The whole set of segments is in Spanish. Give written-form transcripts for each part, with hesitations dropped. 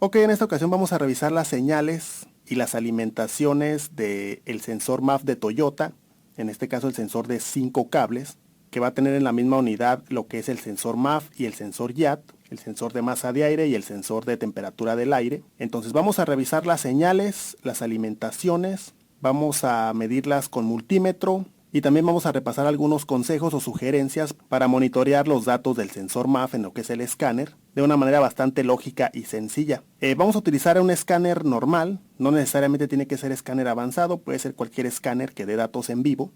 Ok, en esta ocasión vamos a revisar las señales y las alimentaciones del sensor MAF de Toyota, en este caso el sensor de 5 cables, que va a tener en la misma unidad lo que es el sensor MAF y el sensor YAT, el sensor de masa de aire y el sensor de temperatura del aire. Entonces vamos a revisar las señales, las alimentaciones, vamos a medirlas con multímetro y también vamos a repasar algunos consejos o sugerencias para monitorear los datos del sensor MAF en lo que es el escáner de una manera bastante lógica y sencilla. Vamos a utilizar un escáner normal, no necesariamente tiene que ser escáner avanzado, puede ser cualquier escáner que dé datos en vivo.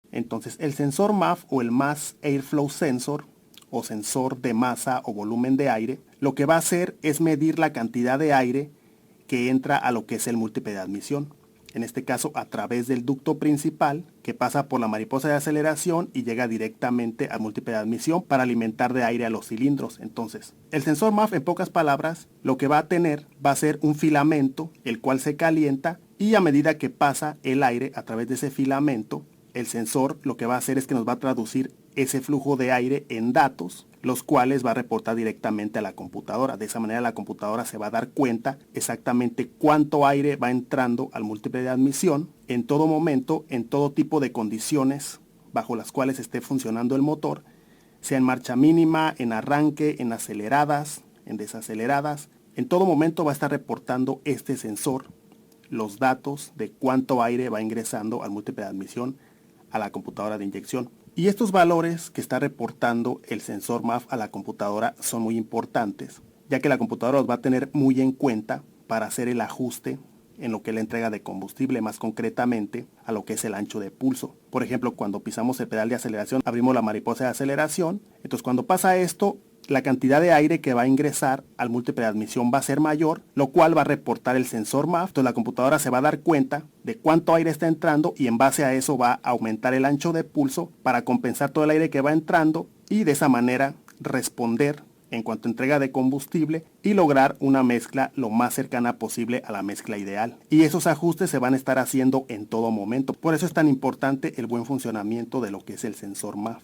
Entonces el sensor MAF o el Mass Airflow Sensor o sensor de masa o volumen de aire, lo que va a hacer es medir la cantidad de aire que entra a lo que es el múltiple de admisión. En este caso a través del ducto principal que pasa por la mariposa de aceleración y llega directamente al múltiple de admisión para alimentar de aire a los cilindros. Entonces, el sensor MAF, en pocas palabras, lo que va a tener va a ser un filamento, el cual se calienta y a medida que pasa el aire a través de ese filamento, el sensor lo que va a hacer es que nos va a traducir ese flujo de aire en datos, los cuales va a reportar directamente a la computadora. De esa manera la computadora se va a dar cuenta exactamente cuánto aire va entrando al múltiple de admisión en todo momento, en todo tipo de condiciones bajo las cuales esté funcionando el motor, sea en marcha mínima, en arranque, en aceleradas, en desaceleradas. En todo momento va a estar reportando este sensor los datos de cuánto aire va ingresando al múltiple de admisión a la computadora de inyección. Y estos valores que está reportando el sensor MAF a la computadora son muy importantes, ya que la computadora los va a tener muy en cuenta para hacer el ajuste en lo que es la entrega de combustible, más concretamente a lo que es el ancho de pulso. Por ejemplo, cuando pisamos el pedal de aceleración, abrimos la mariposa de aceleración. Entonces, cuando pasa esto, la cantidad de aire que va a ingresar al múltiple de admisión va a ser mayor, lo cual va a reportar el sensor MAF. Entonces la computadora se va a dar cuenta de cuánto aire está entrando y en base a eso va a aumentar el ancho de pulso para compensar todo el aire que va entrando y de esa manera responder en cuanto a entrega de combustible y lograr una mezcla lo más cercana posible a la mezcla ideal. Y esos ajustes se van a estar haciendo en todo momento. Por eso es tan importante el buen funcionamiento de lo que es el sensor MAF.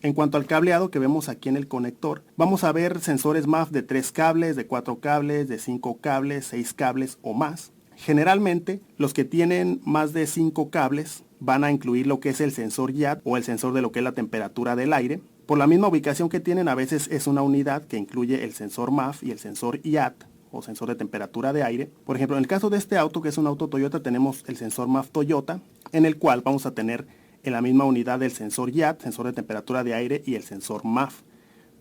En cuanto al cableado que vemos aquí en el conector, vamos a ver sensores MAF de 3 cables, de 4 cables, de 5 cables, 6 cables o más. Generalmente, los que tienen más de 5 cables van a incluir lo que es el sensor YAT o el sensor de lo que es la temperatura del aire. Por la misma ubicación que tienen, a veces es una unidad que incluye el sensor MAF y el sensor YAT o sensor de temperatura de aire. Por ejemplo, en el caso de este auto, que es un auto Toyota, tenemos el sensor MAF Toyota, en el cual vamos a tener en la misma unidad del sensor YAT, sensor de temperatura de aire y el sensor MAF.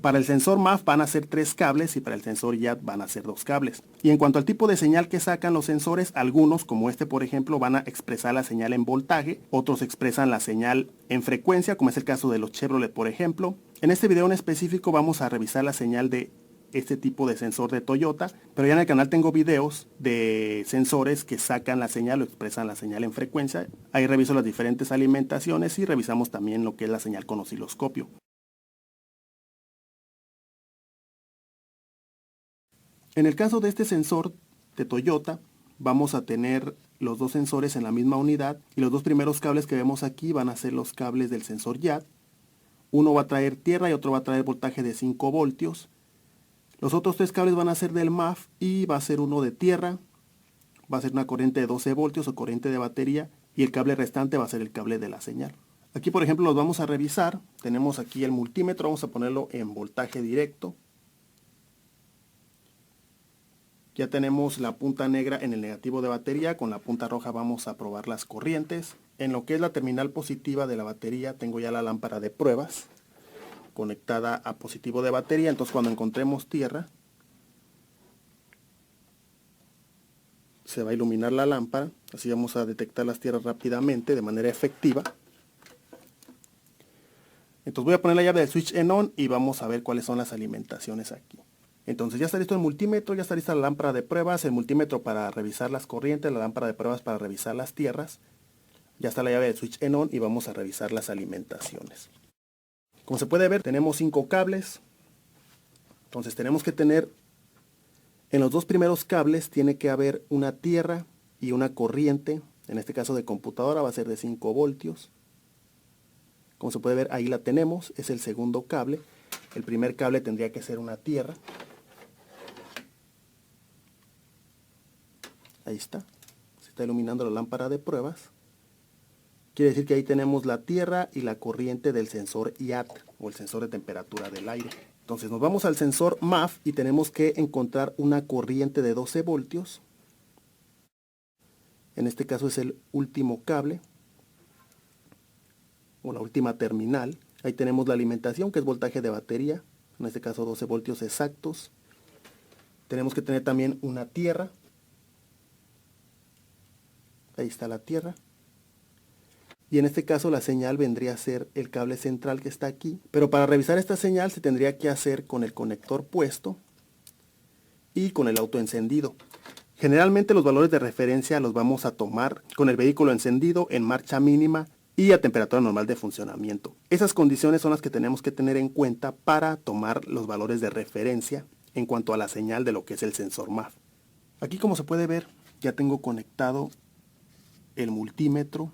Para el sensor MAF van a ser 3 cables y para el sensor YAT van a ser 2 cables. Y en cuanto al tipo de señal que sacan los sensores, algunos, como este por ejemplo, van a expresar la señal en voltaje, otros expresan la señal en frecuencia, como es el caso de los Chevrolet por ejemplo. En este video en específico vamos a revisar la señal de este tipo de sensor de Toyota, pero ya en el canal tengo videos de sensores que sacan la señal o expresan la señal en frecuencia. Ahí reviso las diferentes alimentaciones y revisamos también lo que es la señal con osciloscopio. En el caso de este sensor de Toyota, vamos a tener los dos sensores en la misma unidad y los dos primeros cables que vemos aquí van a ser los cables del sensor YAT. Uno va a traer tierra y otro va a traer voltaje de 5 voltios. Los otros 3 cables van a ser del MAF y va a ser uno de tierra, va a ser una corriente de 12 voltios o corriente de batería y el cable restante va a ser el cable de la señal. Aquí por ejemplo los vamos a revisar, tenemos aquí el multímetro, vamos a ponerlo en voltaje directo. Ya tenemos la punta negra en el negativo de batería, con la punta roja vamos a probar las corrientes. En lo que es la terminal positiva de la batería tengo ya la lámpara de pruebas conectada a positivo de batería, entonces cuando encontremos tierra se va a iluminar la lámpara, así vamos a detectar las tierras rápidamente de manera efectiva. Entonces voy a poner la llave del switch en on y vamos a ver cuáles son las alimentaciones aquí. Entonces ya está listo el multímetro, ya está lista la lámpara de pruebas, el multímetro para revisar las corrientes, la lámpara de pruebas para revisar las tierras. Ya está la llave del switch en on y vamos a revisar las alimentaciones. Como se puede ver, tenemos 5 cables. Entonces tenemos que tener, en los dos primeros cables tiene que haber una tierra y una corriente. En este caso de computadora va a ser de 5 voltios. Como se puede ver, ahí la tenemos, es el segundo cable. El primer cable tendría que ser una tierra. Ahí está, se está iluminando la lámpara de pruebas. Quiere decir que ahí tenemos la tierra y la corriente del sensor IAT, o el sensor de temperatura del aire. Entonces nos vamos al sensor MAF y tenemos que encontrar una corriente de 12 voltios. En este caso es el último cable, o la última terminal. Ahí tenemos la alimentación, que es voltaje de batería, en este caso 12 voltios exactos. Tenemos que tener también una tierra. Ahí está la tierra. Y en este caso la señal vendría a ser el cable central que está aquí. Pero para revisar esta señal se tendría que hacer con el conector puesto y con el auto encendido. Generalmente los valores de referencia los vamos a tomar con el vehículo encendido, en marcha mínima y a temperatura normal de funcionamiento. Esas condiciones son las que tenemos que tener en cuenta para tomar los valores de referencia en cuanto a la señal de lo que es el sensor MAF. Aquí, como se puede ver, ya tengo conectado el multímetro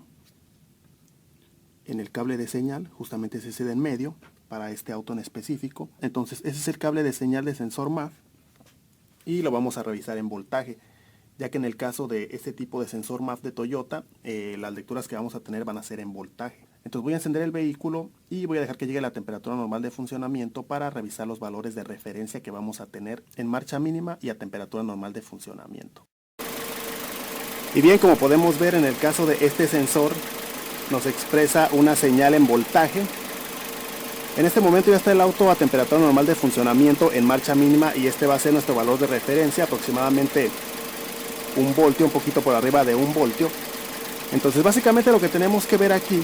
en el cable de señal, justamente es ese de en medio, para este auto en específico. Entonces ese es el cable de señal de sensor MAF y lo vamos a revisar en voltaje, ya que en el caso de este tipo de sensor MAF de Toyota, las lecturas que vamos a tener van a ser en voltaje. Entonces voy a encender el vehículo y voy a dejar que llegue la temperatura normal de funcionamiento para revisar los valores de referencia que vamos a tener en marcha mínima y a temperatura normal de funcionamiento. Y bien, como podemos ver, en el caso de este sensor nos expresa una señal en voltaje. En este momento ya está el auto a temperatura normal de funcionamiento en marcha mínima y este va a ser nuestro valor de referencia, aproximadamente 1 voltio, un poquito por arriba de 1 voltio. Entonces básicamente lo que tenemos que ver aquí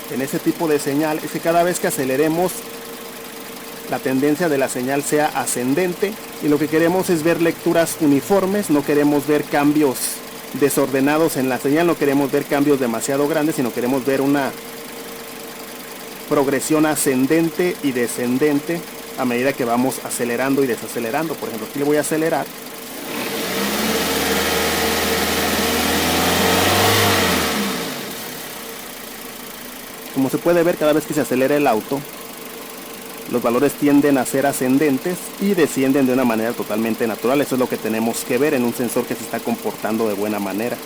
en ese tipo de señal es que cada vez que aceleremos la tendencia de la señal sea ascendente, y lo que queremos es ver lecturas uniformes, no queremos ver cambios desordenados en la señal, no queremos ver cambios demasiado grandes, sino queremos ver una progresión ascendente y descendente a medida que vamos acelerando y desacelerando. Por ejemplo, aquí le voy a acelerar. Como se puede ver, cada vez que se acelera el auto, los valores tienden a ser ascendentes y descienden de una manera totalmente natural. Eso es lo que tenemos que ver en un sensor que se está comportando de buena manera.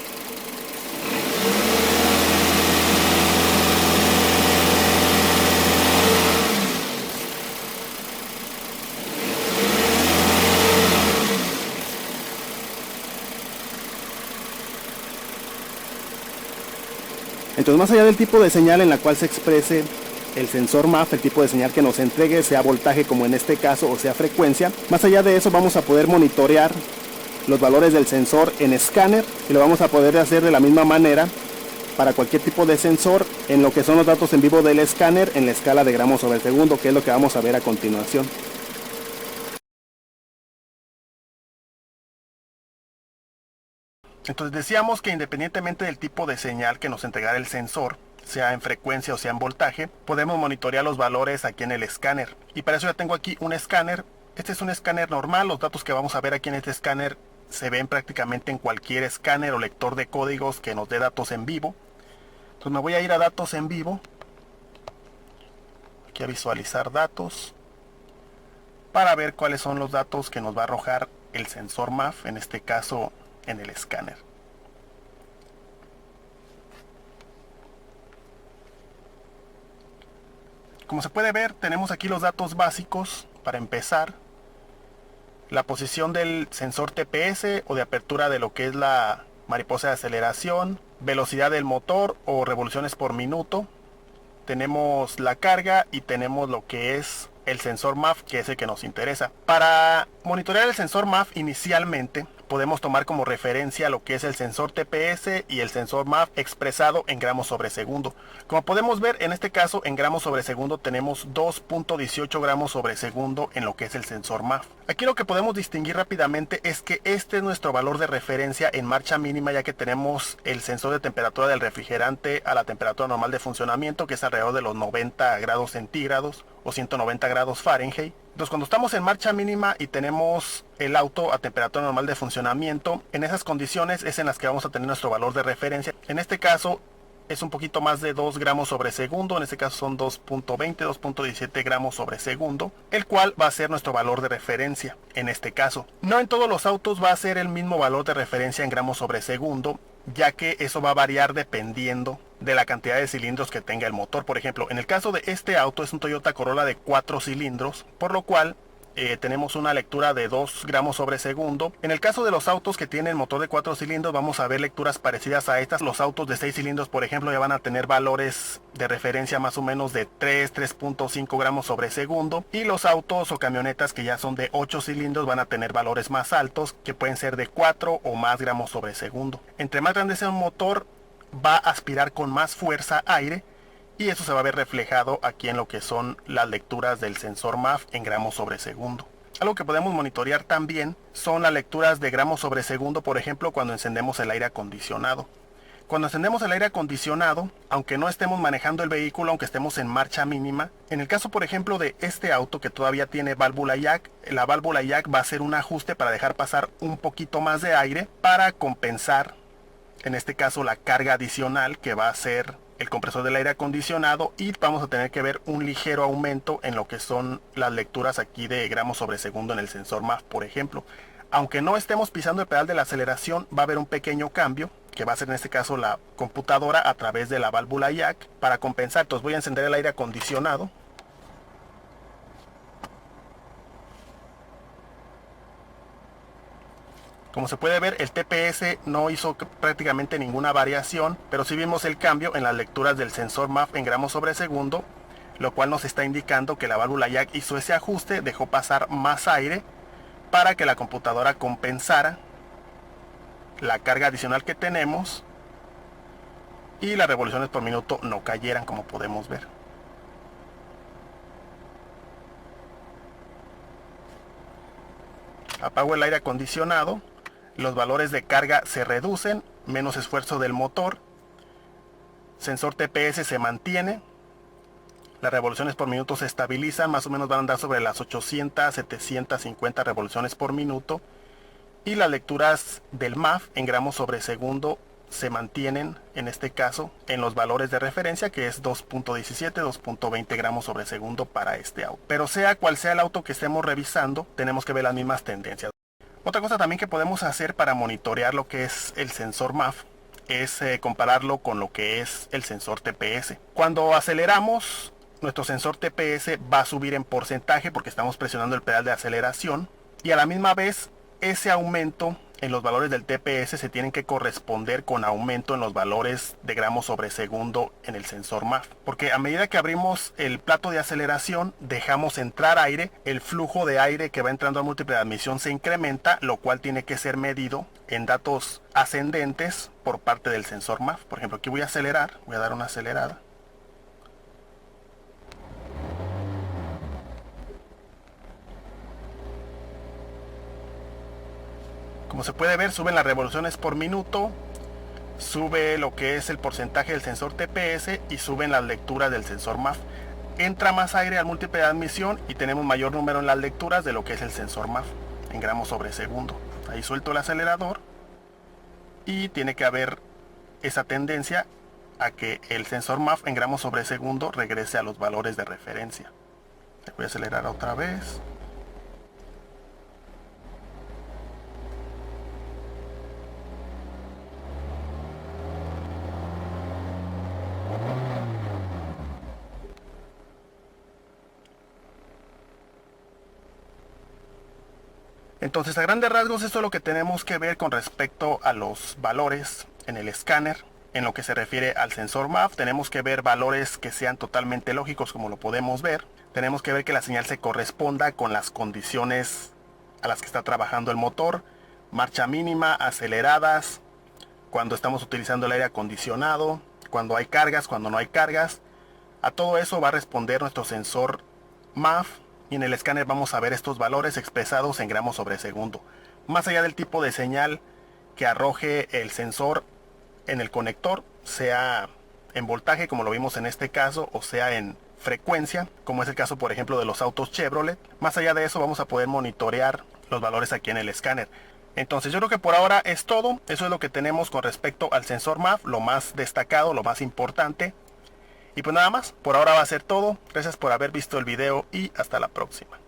Entonces, más allá del tipo de señal en la cual se exprese el sensor MAF, el tipo de señal que nos entregue, sea voltaje como en este caso o sea frecuencia, más allá de eso vamos a poder monitorear los valores del sensor en escáner y lo vamos a poder hacer de la misma manera para cualquier tipo de sensor en lo que son los datos en vivo del escáner en la escala de gramos sobre segundo, que es lo que vamos a ver a continuación. Entonces decíamos que independientemente del tipo de señal que nos entregara el sensor, sea en frecuencia o sea en voltaje, podemos monitorear los valores aquí en el escáner. Y para eso ya tengo aquí un escáner. Este es un escáner normal. Los datos que vamos a ver aquí en este escáner se ven prácticamente en cualquier escáner o lector de códigos que nos dé datos en vivo. Entonces me voy a ir a datos en vivo. Aquí a visualizar datos, para ver cuáles son los datos que nos va a arrojar el sensor MAF, en este caso en el escáner. Como se puede ver, tenemos aquí los datos básicos. Para empezar, la posición del sensor TPS o de apertura de lo que es la mariposa de aceleración, velocidad del motor o revoluciones por minuto. Tenemos la carga y tenemos lo que es el sensor MAF, que es el que nos interesa. Para monitorear el sensor MAF inicialmente podemos tomar como referencia lo que es el sensor TPS y el sensor MAF expresado en gramos sobre segundo. Como podemos ver, en este caso en gramos sobre segundo tenemos 2.18 gramos sobre segundo en lo que es el sensor MAF. Aquí lo que podemos distinguir rápidamente es que este es nuestro valor de referencia en marcha mínima, ya que tenemos el sensor de temperatura del refrigerante a la temperatura normal de funcionamiento, que es alrededor de los 90 grados centígrados o 190 grados Fahrenheit. Entonces, cuando estamos en marcha mínima y tenemos el auto a temperatura normal de funcionamiento, en esas condiciones es en las que vamos a tener nuestro valor de referencia. En este caso, es un poquito más de 2 gramos sobre segundo, en este caso son 2.20, 2.17 gramos sobre segundo, el cual va a ser nuestro valor de referencia en este caso. No en todos los autos va a ser el mismo valor de referencia en gramos sobre segundo, ya que eso va a variar dependiendo de la cantidad de cilindros que tenga el motor. Por ejemplo, en el caso de este auto es un Toyota Corolla de 4 cilindros, por lo cual tenemos una lectura de 2 gramos sobre segundo. En el caso de los autos que tienen motor de 4 cilindros vamos a ver lecturas parecidas a estas. Los autos de 6 cilindros, por ejemplo, ya van a tener valores de referencia más o menos de 3.5 gramos sobre segundo, y los autos o camionetas que ya son de 8 cilindros van a tener valores más altos, que pueden ser de 4 o más gramos sobre segundo. Entre más grande sea un motor, va a aspirar con más fuerza aire, y eso se va a ver reflejado aquí en lo que son las lecturas del sensor MAF en gramos sobre segundo. Algo que podemos monitorear también son las lecturas de gramos sobre segundo, por ejemplo, cuando encendemos el aire acondicionado. Cuando encendemos el aire acondicionado, aunque no estemos manejando el vehículo, aunque estemos en marcha mínima, en el caso, por ejemplo, de este auto que todavía tiene válvula jack, la válvula jack va a hacer un ajuste para dejar pasar un poquito más de aire para compensar, en este caso, la carga adicional que va a hacer el compresor del aire acondicionado, y vamos a tener que ver un ligero aumento en lo que son las lecturas aquí de gramos sobre segundo en el sensor MAF, por ejemplo. Aunque no estemos pisando el pedal de la aceleración, va a haber un pequeño cambio que va a ser en este caso la computadora a través de la válvula jack para compensar. Entonces voy a encender el aire acondicionado. Como se puede ver, el TPS no hizo prácticamente ninguna variación, pero sí vimos el cambio en las lecturas del sensor MAF en gramos sobre segundo, lo cual nos está indicando que la válvula jack hizo ese ajuste, dejó pasar más aire para que la computadora compensara la carga adicional que tenemos y las revoluciones por minuto no cayeran, como podemos ver. Apago el aire acondicionado. Los valores de carga se reducen, menos esfuerzo del motor, sensor TPS se mantiene, las revoluciones por minuto se estabilizan, más o menos van a andar sobre las 800, 750 revoluciones por minuto, y las lecturas del MAF en gramos sobre segundo se mantienen, en este caso, en los valores de referencia, que es 2.17, 2.20 gramos sobre segundo para este auto. Pero sea cual sea el auto que estemos revisando, tenemos que ver las mismas tendencias. Otra cosa también que podemos hacer para monitorear lo que es el sensor MAF es compararlo con lo que es el sensor TPS. Cuando aceleramos, nuestro sensor TPS va a subir en porcentaje porque estamos presionando el pedal de aceleración, y a la misma vez ese aumento en los valores del TPS se tienen que corresponder con aumento en los valores de gramos sobre segundo en el sensor MAF, porque a medida que abrimos el plato de aceleración, dejamos entrar aire, el flujo de aire que va entrando al múltiple de admisión se incrementa, lo cual tiene que ser medido en datos ascendentes por parte del sensor MAF. Por ejemplo, aquí voy a acelerar, voy a dar una acelerada. Como se puede ver, suben las revoluciones por minuto, sube lo que es el porcentaje del sensor TPS y suben las lecturas del sensor MAF. Entra más aire al múltiple de admisión y tenemos mayor número en las lecturas de lo que es el sensor MAF en gramos sobre segundo. Ahí suelto el acelerador y tiene que haber esa tendencia a que el sensor MAF en gramos sobre segundo regrese a los valores de referencia. Voy a acelerar otra vez. Entonces, a grandes rasgos, esto es lo que tenemos que ver con respecto a los valores en el escáner. En lo que se refiere al sensor MAF, tenemos que ver valores que sean totalmente lógicos, como lo podemos ver. Tenemos que ver que la señal se corresponda con las condiciones a las que está trabajando el motor. Marcha mínima, aceleradas, cuando estamos utilizando el aire acondicionado, cuando hay cargas, cuando no hay cargas. A todo eso va a responder nuestro sensor MAF. Y en el escáner vamos a ver estos valores expresados en gramos sobre segundo. Más allá del tipo de señal que arroje el sensor en el conector, sea en voltaje como lo vimos en este caso, o sea en frecuencia, como es el caso por ejemplo de los autos Chevrolet. Más allá de eso vamos a poder monitorear los valores aquí en el escáner. Entonces yo creo que por ahora es todo. Eso es lo que tenemos con respecto al sensor MAF, lo más destacado, lo más importante. Y pues nada más, por ahora va a ser todo. Gracias por haber visto el video y hasta la próxima.